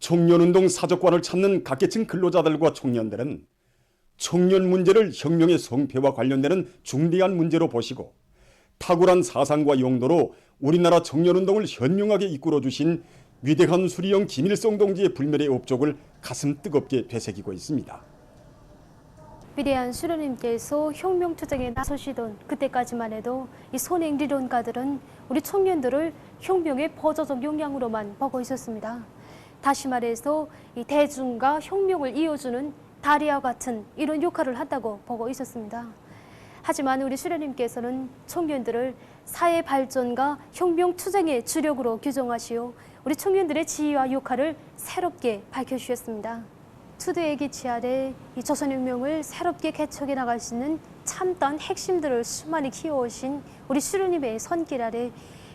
청년운동 사적관을 찾는 각계층 근로자들과 청년들은 청년 문제를 혁명의 성패와 관련되는 중대한 문제로 보시고 탁월한 사상과 용도로 우리나라 청년운동을 현명하게 이끌어주신 위대한 수리형 김일성 동지의 불멸의 업적을 가슴 뜨겁게 되새기고 있습니다. 위대한 수령님께서 혁명투쟁에 나서시던 그때까지만 해도 이 선행리론가들은 우리 청년들을 혁명의 버저적 역량으로만 보고 있었습니다. 다시 말해서 이 대중과 혁명을 이어주는 다리와 같은 이런 역할을 한다고 보고 있었습니다. 하지만 우리 수령님께서는 청년들을 사회 발전과 혁명 투쟁의 주력으로 규정하시어 우리 청년들의 지위와 역할을 새롭게 밝혀주셨습니다. 투대의 기치 아래 이 조선혁명을 새롭게 개척해 나갈 수 있는 참다운 핵심들을 수많이 키워오신 우리 수령님의 손길 아래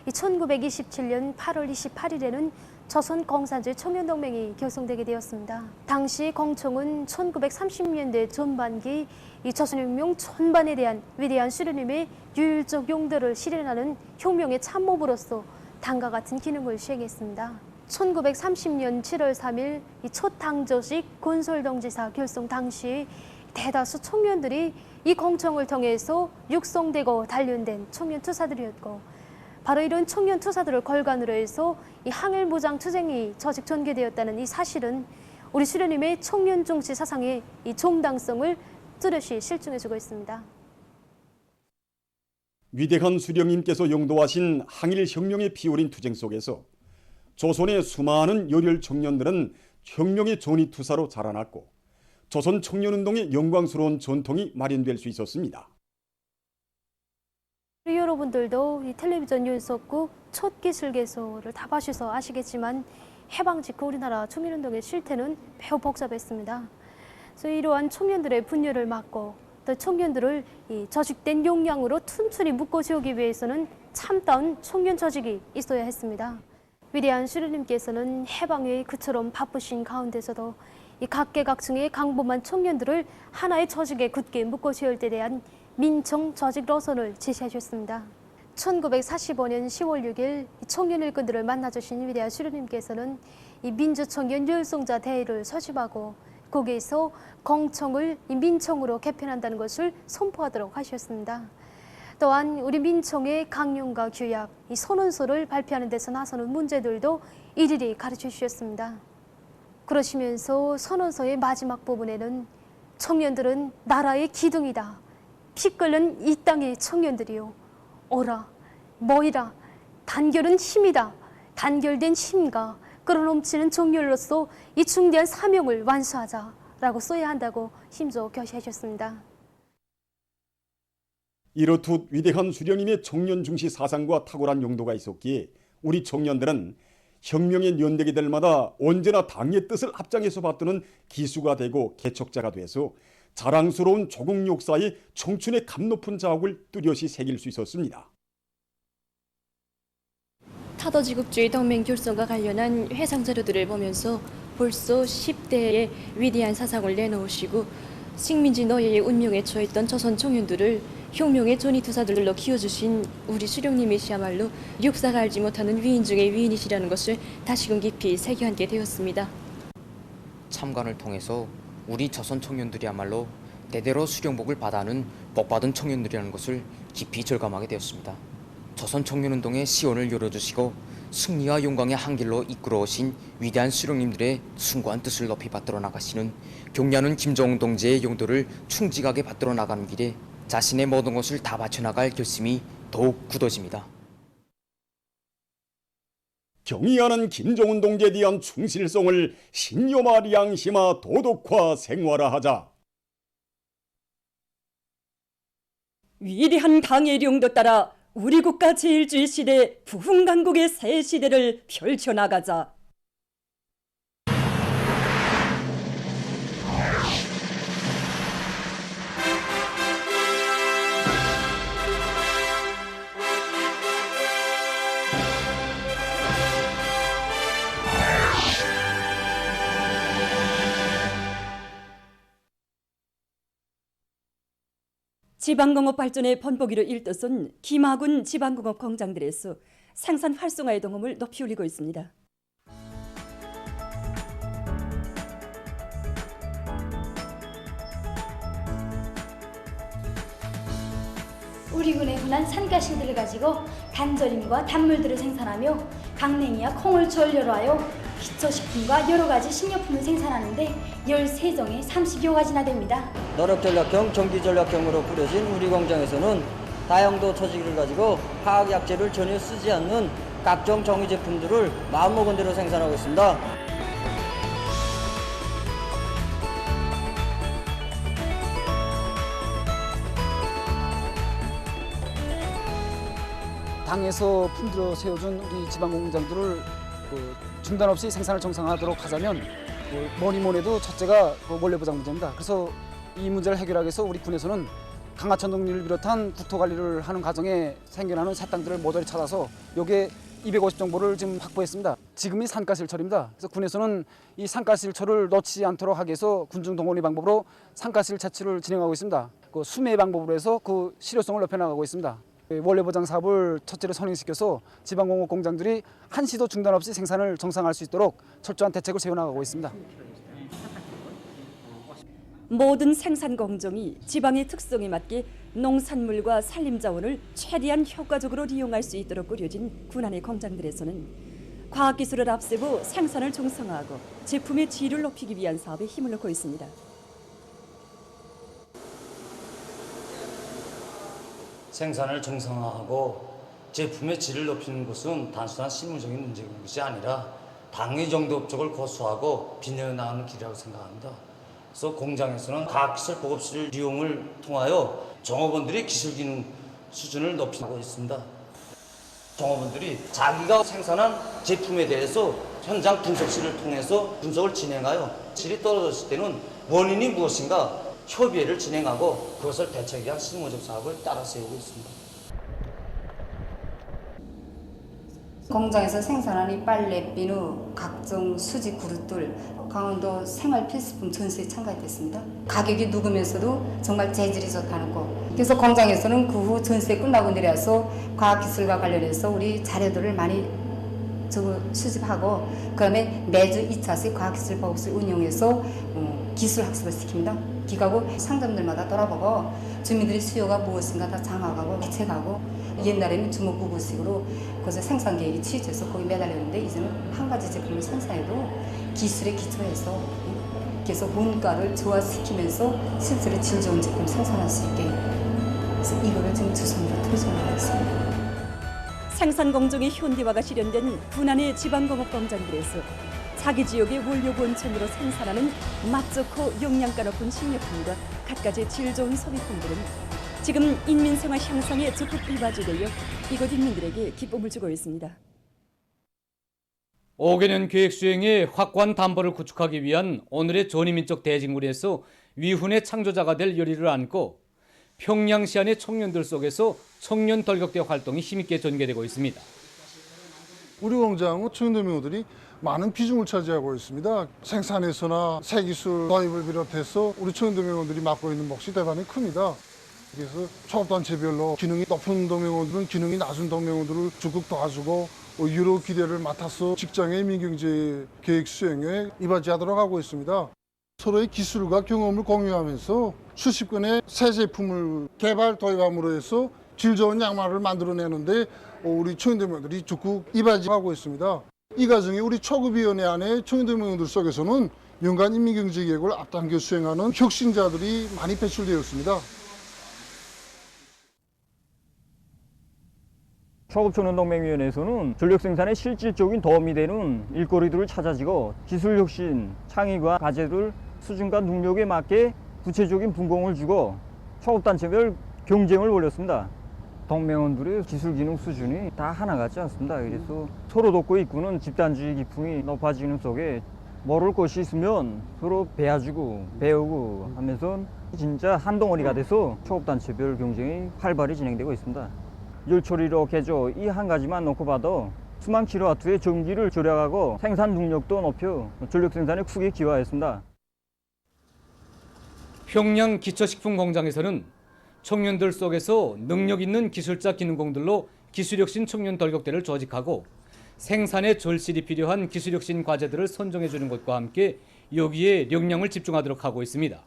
1927년 8월 28일에는 조선공산주의 청년동맹이 결성되게 되었습니다. 당시 공청은 1930년대 전반기 이 조선혁명 전반에 대한 위대한 수령님의 유일적 용도를 실현하는 혁명의 참모부로서 당과 같은 기능을 수행했습니다. 1930년 7월 3일 이 첫 당조직 건설동지사 결성 당시 대다수 청년들이 이 공청을 통해서 육성되고 단련된 청년 투사들이었고, 바로 이런 청년 투사들을 걸간으로 해서 이 항일무장 투쟁이 조직 전개되었다는 이 사실은 우리 수령님의 청년 중시 사상의 이 정당성을 뚜렷이 실증해주고 있습니다. 위대한 수령님께서 용도하신 항일혁명의 피어린 투쟁 속에서 조선의 수많은 열혈 청년들은 혁명의 전위투사로 자라났고 조선 청년운동의 영광스러운 전통이 마련될 수 있었습니다. 우리 여러분들도 이 텔레비전 연속극 첫 기술 개소를 다 봐주셔서 아시겠지만 해방 직후 우리나라 청년운동의 실태는 매우 복잡했습니다. 그래서 이러한 청년들의 분열을 막고 또 청년들을 이 저직된 역량으로 튼튼히 묶어 세우기 위해서는 참다운 청년 조직이 있어야 했습니다. 위대한 수령님께서는 해방에 그처럼 바쁘신 가운데서도 이 각계각층의 강범한 청년들을 하나의 조직에 굳게 묶어 세울 때 대한 민청 조직 노선을 제시하셨습니다. 1945년 10월 6일 청년 일꾼들을 만나주신 위대한 수령님께서는 이 민주청년 열성자 대회를 소집하고 거기에서 공청을 민청으로 개편한다는 것을 선포하도록 하셨습니다. 또한 우리 민청의 강령과 규약, 이 선언서를 발표하는 데서 나서는 문제들도 일일이 가르쳐 주셨습니다. 그러시면서 선언서의 마지막 부분에는 청년들은 나라의 기둥이다. 피 끓는 이 땅의 청년들이요. 오라, 모이라, 단결은 힘이다. 단결된 힘과 끌어넘치는 정열로서 이 중대한 사명을 완수하자라고 써야 한다고 힘줘 교시해 주셨습니다. 이렇듯 위대한 수령님의 청년 중시 사상과 탁월한 용도가 있었기에 우리 청년들은 혁명의 연대기들마다 언제나 당의 뜻을 앞장에서 받드는 기수가 되고 개척자가 돼서 자랑스러운 조국 역사에 청춘의 감높은 자욱을 뚜렷이 새길 수 있었습니다. 타도지국주의 동맹 결성과 관련한 회상 자료들을 보면서 벌써 10대의 위대한 사상을 내놓으시고 식민지 노예의 운명에 처했던 조선 청년들을 혁명의 전위투사들로 키워주신 우리 수령님이시야말로 역사가 알지 못하는 위인 중의 위인이시라는 것을 다시금 깊이 새겨안게 되었습니다. 참관을 통해서 우리 조선 청년들이야말로 대대로 수령복을 받아는 복받은 청년들이라는 것을 깊이 절감하게 되었습니다. 조선 청년운동의 시원을 열어주시고 승리와 영광의 한길로 이끌어오신 위대한 수령님들의 숭고한 뜻을 높이 받들어 나가시는 경려하는 김정은 동지의 용도를 충직하게 받들어 나가는 길에 자신의 모든 것을 다 바쳐나갈 결심이 더욱 굳어집니다. 경의하는 김정은 동지에 대한 충실성을 신념화 양심화 도덕화 생활화하자. 위대한 강의 용도 따라 우리 국가 제일주의 시대 부흥강국의 새 시대를 펼쳐나가자. 지방공업 발전의 본보기로 일뜻은 김하군 지방공업 공장들에서 생산 활성화의 동험을 높이 올리고 있습니다. 우리 군의 흔한 산가시들을 가지고 단절임과 단물들을 생산하며 강냉이와 콩을 전료로 하여 기초식품과 여러 가지 식료품을 생산하는데 13종에 30여 가지나 됩니다. 너력전략형, 전기전략형으로 꾸려진 우리 공장에서는 다용도 처지기를 가지고 화학약재를 전혀 쓰지 않는 각종 정유 제품들을 마음먹은 대로 생산하고 있습니다. 당에서 품들여 세워준 우리 지방 공장들을 중단 없이 생산을 정상화하도록 하자면 뭐니 해도 첫째가 원료보장 문제입니다. 그래서 이 문제를 해결하기 위해서 우리 군에서는 강하천 동리를 비롯한 국토 관리를 하는 과정에 생겨나는 새 땅들을 모조리 찾아서 요게 250정보를 지금 확보했습니다. 지금이 산가실철입니다. 그래서 군에서는 이 산가실철을 넣지 않도록 하기 위해서 군중 동원리 방법으로 산가실 채취를 진행하고 있습니다. 그 수매 방법으로 해서 그 실효성을 높여나가고 있습니다. 원료 보장 사업을 첫째로 선행시켜서 지방공업 공장들이 한시도 중단 없이 생산을 정상화할 수 있도록 철저한 대책을 세워나가고 있습니다. 모든 생산 공정이 지방의 특성에 맞게 농산물과 산림자원을 최대한 효과적으로 이용할 수 있도록 꾸려진 군안의 공장들에서는 과학기술을 앞세고 생산을 정상화하고 제품의 질을 높이기 위한 사업에 힘을 넣고 있습니다. 생산을 정상화하고 제품의 질을 높이는 것은 단순한 실무적인 문제인 것이 아니라 당의 정도 업적을 고수하고 빚어나가는 길이라고 생각합니다. 그래서 공장에서는 과학기술 보급실 이용을 통하여 종업원들의 기술 기능 수준을 높이고 있습니다. 종업원들이 자기가 생산한 제품에 대해서 현장 분석실을 통해서 분석을 진행하여 질이 떨어졌을 때는 원인이 무엇인가 협의회를 진행하고 그것을 대책에 위한 실무적 사업을 따라 세우고 있습니다. 공장에서 생산하는 빨래, 비누, 각종 수지 그릇들, 강원도 생활 필수품 전시에 참가했습니다. 가격이 누그면서도 정말 재질이 좋다는 거. 그래서 공장에서는 그 후 전시회 끝나고 내려서 과학기술과 관련해서 우리 자료들을 많이 수집하고 그다음에 매주 2차씩 과학기술 보급실 운영해서 기술 학습을 시킵니다. 기가고 상점들마다 돌아보고 주민들의 수요가 무엇인가 다 장악하고 개척하고 옛날에는 주먹구구식으로 그래서 생산 계획이 취해져서 거기 매달렸는데 이제는 한 가지 제품을 생산해도 기술에 기초해서 계속 원가를 조화시키면서 실제로 질 좋은 제품 생산할 수 있게 그래서 이거를 지금 주선으로推進하고 있습니다. 생산 공정의 현대화가 실현된 군안의 지방공업 공장들에서 자기 지역의 원료 본천으로 생산하는 맛 좋고 영양가 높은 식료품과 갖가지 질 좋은 소비품들은 지금 인민생활 향상에 적극 이바지되어 이곳 인민들에게 기쁨을 주고 있습니다. 5개년 계획 수행에 확고한 담보를 구축하기 위한 오늘의 전위민족 대직무리에서 위훈의 창조자가 될 열의를 안고 평양시 안의 청년들 속에서 청년 돌격대 활동이 힘있게 전개되고 있습니다. 우리 공장은 청년대명들이 많은 비중을 차지하고 있습니다. 생산에서나 새 기술 도입을 비롯해서 우리 청년대명들이 맡고 있는 몫이 대단히 큽니다. 그래서 초급단체별로 기능이 높은 동명원들은 기능이 낮은 동명원들을 적극 도와주고 여러 기대를 맡아서 직장의 민경제 계획 수행에 이바지하도록 하고 있습니다. 서로의 기술과 경험을 공유하면서 수십 건의 새 제품을 개발 도입함으로 해서 질 좋은 양말을 만들어내는데 우리 청년대명들이 적극 이바지하고 있습니다. 이 과정에 우리 초급위원회 안에 청년대명들 속에서는 민간 인민경제계획을 앞당겨 수행하는 혁신자들이 많이 배출되었습니다. 초급청년동맹위원회에서는 전력생산에 실질적인 도움이 되는 일거리들을 찾아지고 기술혁신, 창의과 과제들 수준과 능력에 맞게 구체적인 분공을 주고 초급단체별 경쟁을 벌였습니다. 동맹원들의 기술 기능 수준이 다 하나 같지 않습니다. 그래서 서로 돕고 이끄는 집단주의 기풍이 높아지는 속에 모를 것이 있으면 서로 배워주고 배우고 하면서 진짜 한 덩어리가 돼서 초급단체별 경쟁이 활발히 진행되고 있습니다. 열처리로 개조 이 한 가지만 놓고 봐도 수만 킬로와트의 전기를 절약하고 생산 능력도 높여 전력 생산에 크게 기여하였습니다. 평양 기초식품 공장에서는 청년들 속에서 능력 있는 기술자 기능공들로 기술혁신 청년 돌격대를 조직하고 생산에 절실히 필요한 기술혁신 과제들을 선정해 주는 것과 함께 여기에 역량을 집중하도록 하고 있습니다.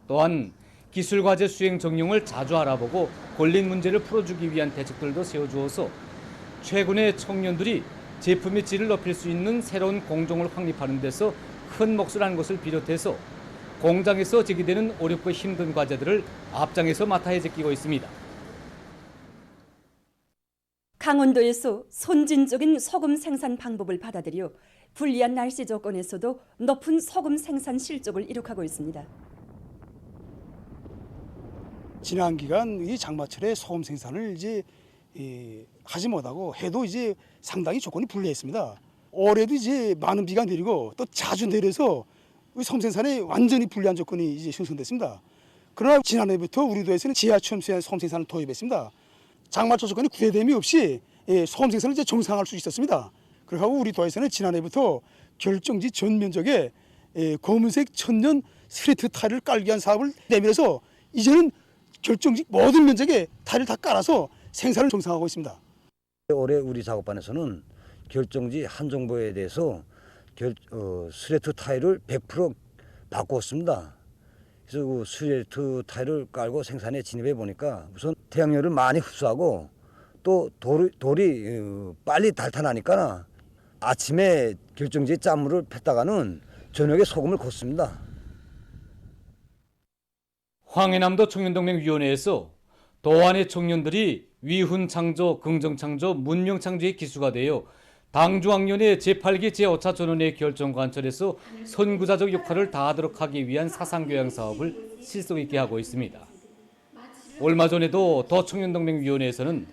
또한 기술과제 수행 정령을 자주 알아보고 걸린 문제를 풀어주기 위한 대책들도 세워주어서 최근에 청년들이 제품의 질을 높일 수 있는 새로운 공정을 확립하는 데서 큰 몫을 한 것을 비롯해서 공장에서 제기되는 어렵고 힘든 과제들을 앞장에서 맡아 제끼고 있습니다. 강원도에서 선진적인 소금 생산 방법을 받아들여 불리한 날씨 조건에서도 높은 소금 생산 실적을 이룩하고 있습니다. 지난 기간 이 장마철에 소금 생산을 이제 하지 못하고 해도 이제 상당히 조건이 불리했습니다. 올해도 이제 많은 비가 내리고 또 자주 내려서 소금 생산에 완전히 불리한 조건이 이제 형성됐습니다. 그러나 지난해부터 우리 도에서는 지하철 소금 생산을 도입했습니다. 장마철 조건이 구애됨이 없이 소금 생산을 이제 정상화할 수 있었습니다. 그리고 우리 도에서는 지난해부터 결정지 전 면적에 검은색 천년 스레트 타일을 깔기 위한 사업을 내밀어서 이제는 결정지 모든 면적에 타일을 다 깔아서 생산을 정상화하고 있습니다. 올해 우리 작업반에서는 결정지 한 정보에 대해서 스레트 타일을 100% 바꾸었습니다. 그래서 그 스레트 타일을 깔고 생산에 진입해 보니까 우선 태양열을 많이 흡수하고 또 돌이 빨리 닳아나니까 아침에 결정지에 짠물을 폈다가는 저녁에 소금을 걷습니다. 황해남도 청년동맹위원회에서 도안의 청년들이 위훈창조, 긍정창조, 문명창조의 기수가 되어 당중앙위원회 제8기 제5차 전원회 결정 관철에서 선구자적 역할을 다하도록 하기 위한 사상교양 사업을 실속 있게 하고 있습니다. 얼마 전에도 도청년동맹위원회에서는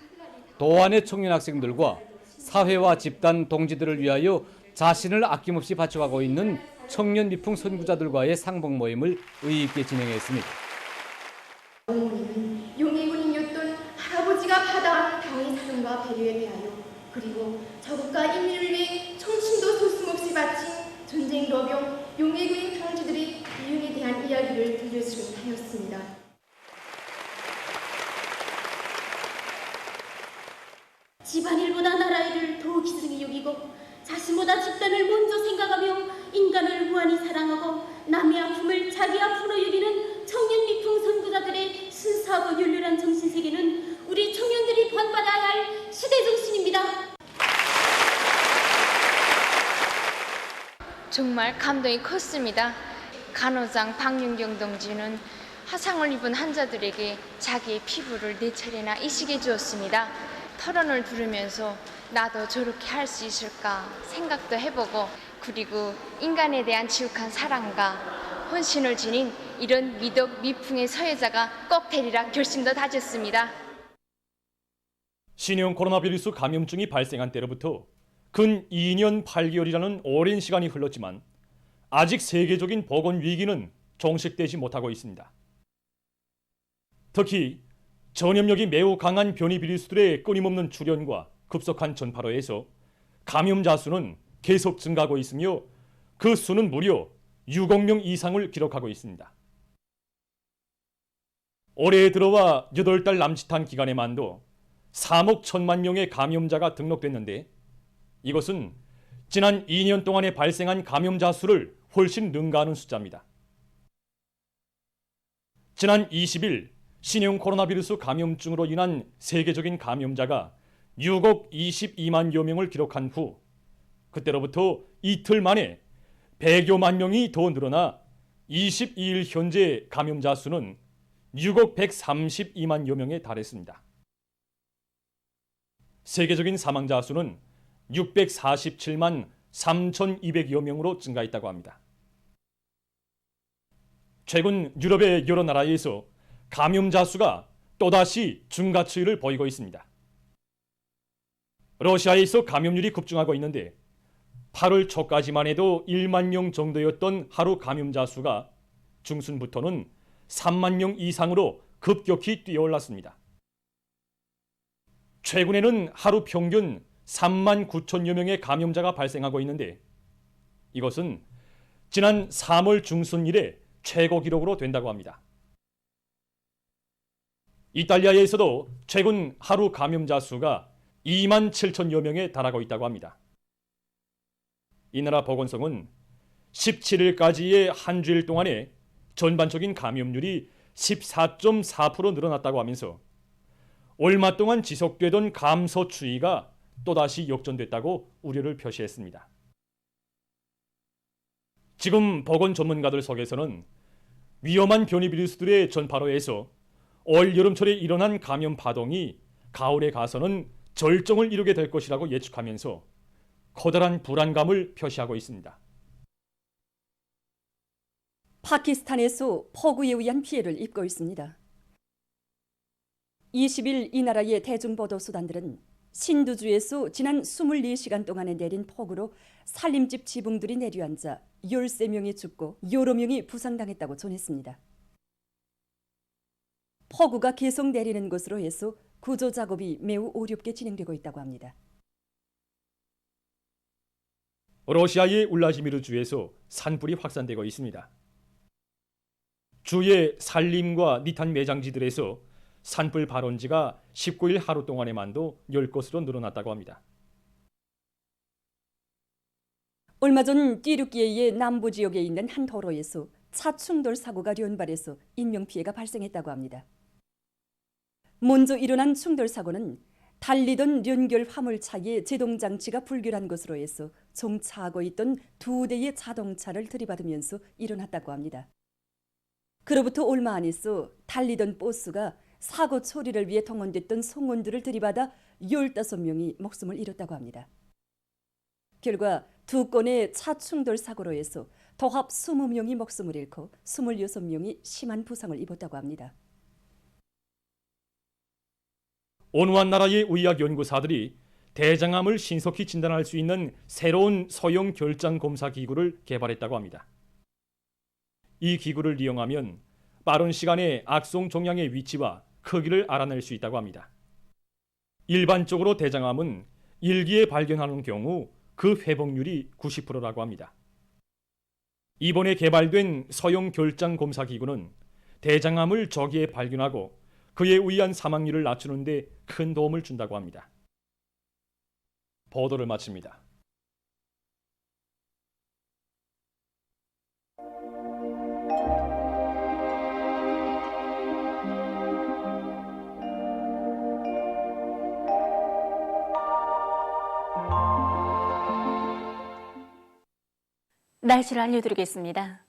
도안의 청년 학생들과 사회와 집단, 동지들을 위하여 자신을 아낌없이 바쳐가고 있는 청년 미풍 선구자들과의 상봉 모임을 의의 있게 진행했습니다. 어머니는 용의군이었던 할아버지가 받아온 병의 사랑과 배려에 대하여 그리고 저국가 인민을 위해 청춘도 소슴없이 바친 전쟁 로병 용의군인 형제들의 이윤에 대한 이야기를 들려주곤 하였습니다. 집안일보다 나라일을 더 기승히 여기고 자신보다 집단을 먼저 생각하며 인간을 무한히 사랑하고 남의 아픔을 자기 아픔으로 여기는 청년 미풍 선구자들의 순수하고 열렬한 정신세계는 우리 청년들이 본받아야 할 시대정신입니다. 정말 감동이 컸습니다. 간호장 박윤경 동지는 화상을 입은 환자들에게 자기의 피부를 4차례나 이식해 주었습니다. 토론을 들으면서 나도 저렇게 할 수 있을까 생각도 해보고 그리고 인간에 대한 지독한 사랑과 헌신을 지닌 이런 미덕 미풍의 서예자가 꼭 되리라 결심도 다졌습니다. 신형 코로나 바이러스 감염증이 발생한 때로부터 근 2년 8개월이라는 오랜 시간이 흘렀지만 아직 세계적인 보건 위기는 종식되지 못하고 있습니다. 특히 전염력이 매우 강한 변이 바이러스들의 끊임없는 출현과 급속한 전파로 해서 감염자 수는 계속 증가하고 있으며 그 수는 무려 6억 이상을 기록하고 있습니다. 올해 들어와 8달 남짓한 기간에만도 3억 1천만 명의 감염자가 등록됐는데 이것은 지난 2년 동안에 발생한 감염자 수를 훨씬 능가하는 숫자입니다. 지난 20일 신형 코로나 바이러스 감염증으로 인한 세계적인 감염자가 6억 22만여 명을 기록한 후 그때로부터 이틀 만에 100여만 명이 더 늘어나 22일 현재 감염자 수는 6억 132만여 명에 달했습니다. 세계적인 사망자 수는 647만 3,200여 명으로 증가했다고 합니다. 최근 유럽의 여러 나라에서 감염자 수가 또다시 증가 추이를 보이고 있습니다. 러시아에서 감염률이 급증하고 있는데 8월 초까지만 해도 1만 명 정도였던 하루 감염자 수가 중순부터는 3만 명 이상으로 급격히 뛰어올랐습니다. 최근에는 하루 평균 3만 9천여 명의 감염자가 발생하고 있는데 이것은 지난 3월 중순 이래 최고 기록으로 된다고 합니다. 이탈리아에서도 최근 하루 감염자 수가 2만 7천여 명에 달하고 있다고 합니다. 이 나라 보건성은 17일까지의 한 주일 동안에 전반적인 감염률이 14.4% 늘어났다고 하면서 얼마 동안 지속되던 감소 추이가 또다시 역전됐다고 우려를 표시했습니다. 지금 보건 전문가들 속에서는 위험한 변이 비루스들의 전파로 해서 올 여름철에 일어난 감염 파동이 가을에 가서는 절정을 이루게 될 것이라고 예측하면서 커다란 불안감을 표시하고 있습니다. 파키스탄에서 폭우에 의한 피해를 입고 있습니다. 20일 이 나라의 대중보도수단들은 신두주에서 지난 24시간 동안에 내린 폭우로 살림집 지붕들이 내려앉아 13명이 죽고 여러 명이 부상당했다고 전했습니다. 폭우가 계속 내리는 것으로 해서 구조 작업이 매우 어렵게 진행되고 있다고 합니다. 러시아의 울라지미르 주에서 산불이 확산되고 있습니다. 주의 산림과 니탄 매장지들에서 산불 발원지가 19일 하루 동안에만도 10곳으로 늘어났다고 합니다. 얼마 전 띠르키예의 남부 지역에 있는 한 도로에서 차 충돌 사고가 연발해서 인명피해가 발생했다고 합니다. 먼저 일어난 충돌 사고는 달리던 연결 화물차의 제동장치가 불결한 것으로 해서 정차하고 있던 2대의 자동차를 들이받으면서 일어났다고 합니다. 그로부터 얼마 안 있어 달리던 버스가 사고 처리를 위해 동원됐던 성원들을 들이받아 15명이 목숨을 잃었다고 합니다. 결과 2건의 차 충돌 사고로 해서 도합 20명이 목숨을 잃고 26명이 심한 부상을 입었다고 합니다. 온유한 나라의 의학 연구사들이 대장암을 신속히 진단할 수 있는 새로운 소형 결장 검사 기구를 개발했다고 합니다. 이 기구를 이용하면 빠른 시간에 악성 종양의 위치와 크기를 알아낼 수 있다고 합니다. 일반적으로 대장암은 일기에 발견하는 경우 그 회복률이 90%라고 합니다. 이번에 개발된 소형 결장 검사 기구는 대장암을 조기에 발견하고 그에 의한 사망률을 낮추는 데 큰 도움을 준다고 합니다. 보도를 마칩니다. 날씨를 알려드리겠습니다.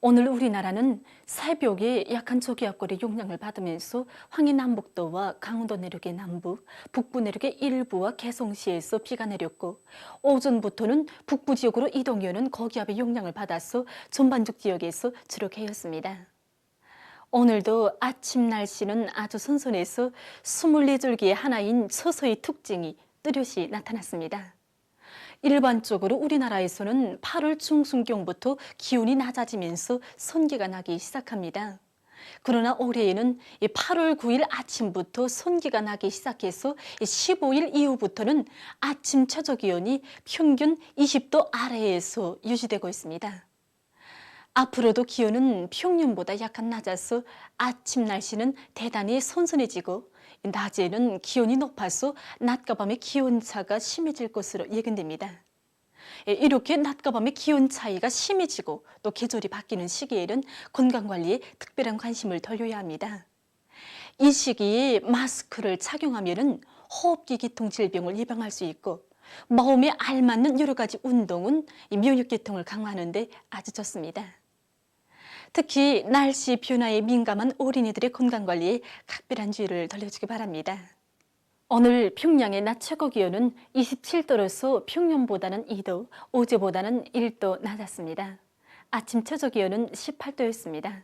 오늘 우리나라는 새벽에 약한 저기압골의 영향을 받으면서 황해남북도와 강원도 내륙의 남부, 북부 내륙의 일부와 개성시에서 비가 내렸고 오전부터는 북부 지역으로 이동해오는 고기압의 영향을 받아서 전반적 지역에서 주로 개였습니다. 오늘도 아침 날씨는 아주 선선해서 24절기의 하나인 처서의 특징이 뚜렷이 나타났습니다. 일반적으로 우리나라에서는 8월 중순경부터 기온이 낮아지면서 선기가 나기 시작합니다. 그러나 올해에는 8월 9일 아침부터 선기가 나기 시작해서 15일 이후부터는 아침 최저기온이 평균 20도 아래에서 유지되고 있습니다. 앞으로도 기온은 평년보다 약간 낮아서 아침 날씨는 대단히 선선해지고 낮에는 기온이 높아서 낮과 밤의 기온차가 심해질 것으로 예견됩니다. 이렇게 낮과 밤의 기온 차이가 심해지고 또 계절이 바뀌는 시기에는 건강관리에 특별한 관심을 돌려야 합니다. 이 시기에 마스크를 착용하면 호흡기 계통 질병을 예방할 수 있고 몸에 알맞는 여러 가지 운동은 면역 계통을 강화하는 데 아주 좋습니다. 특히 날씨 변화에 민감한 어린이들의 건강관리에 각별한 주의를 돌려주기 바랍니다. 오늘 평양의 낮 최고 기온은 27도로서 평년보다는 2도, 어제보다는 1도 낮았습니다. 아침 최저 기온은 18도였습니다.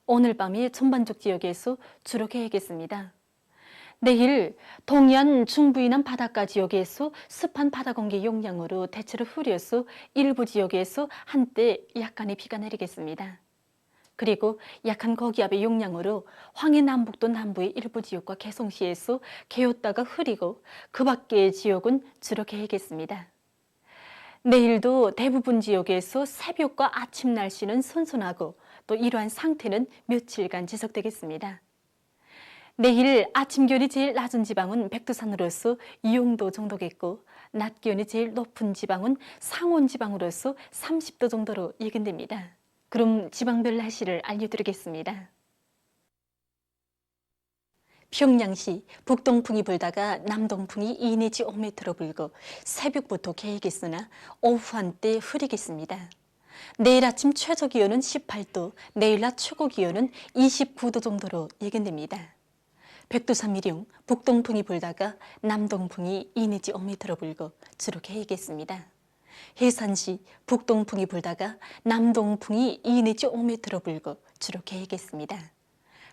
오늘 밤이 전반적 지역에서 주로 개겠습니다. 내일 동해안 중부이남 바닷가 지역에서 습한 바다 공기 영향으로 대체로 흐려서 일부 지역에서 한때 약간의 비가 내리겠습니다. 그리고 약한 고기압의 영향으로 황해남북도 남부의 일부 지역과 개성시에서 개었다가 흐리고 그 밖의 지역은 주로 개겠습니다. 내일도 대부분 지역에서 새벽과 아침 날씨는 선선하고 또 이러한 상태는 며칠간 지속되겠습니다. 내일 아침 기온이 제일 낮은 지방은 백두산으로서 2영도 정도겠고 낮 기온이 제일 높은 지방은 상원 지방으로서 30도 정도로 예견됩니다. 그럼 지방별 날씨를 알려드리겠습니다. 평양시 북동풍이 불다가 남동풍이 2 내지 5m 불고 새벽부터 개겠으나 오후 한때 흐리겠습니다. 내일 아침 최저 기온은 18도, 내일 낮 최고 기온은 29도 정도로 예견됩니다. 백두산 미령 북동풍이 불다가 남동풍이 2 내지 5m 불고 주로 개겠습니다. 해산시 북동풍이 불다가 남동풍이 2 내지 5m 불고 주로 개겠습니다.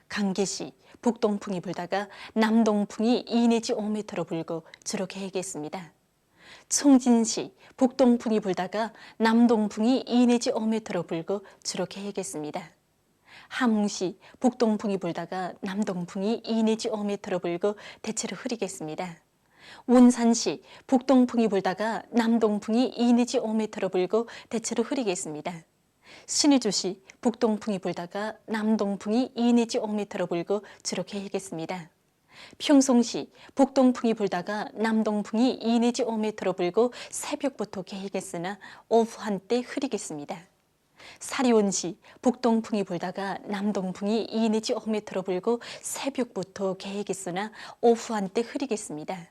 강계시 북동풍이 불다가 남동풍이 2 내지 5m 불고 주로 개겠습니다. 청진시 북동풍이 불다가 남동풍이 2 내지 5m 불고 주로 개겠습니다. 함흥시 북동풍이 불다가 남동풍이 2 내지 5m 불고 대체로 흐리겠습니다. 원산시 북동풍이 불다가 남동풍이 2 내지 5m 불고 대체로 흐리겠습니다. 신의주시 북동풍이 불다가 남동풍이 2 내지 5m 불고 주로 개겠습니다. 평송시 북동풍이 불다가 남동풍이 2 내지 5m 불고 새벽부터 개겠으나 오후 한때 흐리겠습니다. 사리온시 북동풍이 불다가 남동풍이 2 내지 5m 불고 새벽부터 개겠으나 오후 한때 흐리겠습니다.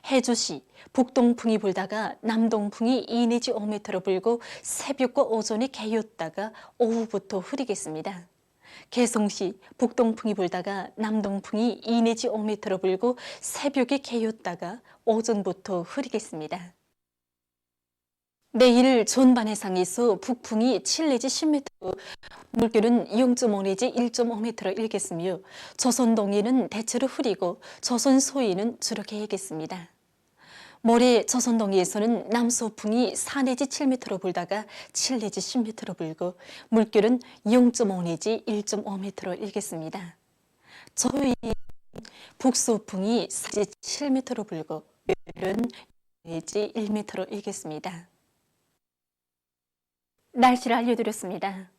해주시 북동풍이 불다가 남동풍이 2 내지 5m 불고 새벽과 오전에 개였다가 오후부터 흐리겠습니다. 개성시 북동풍이 불다가 남동풍이 2 내지 5m 불고 새벽에 개였다가 오전부터 흐리겠습니다. 내일 전반 해상에서 북풍이 7 내지 10m, 물결은 0.5 내지 1.5m로 일겠으며 조선 동해는 대체로 흐리고 조선 서해는 주로 개겠습니다. 모레 조선 동해에서는 남서풍이 4 내지 7m로 불다가 7 내지 10m로 불고 물결은 0.5 내지 1.5m로 일겠습니다. 저희 북서풍이 4 내지 7m로 불고 물결은 0 내지 1m로 일겠습니다. 날씨를 알려드렸습니다.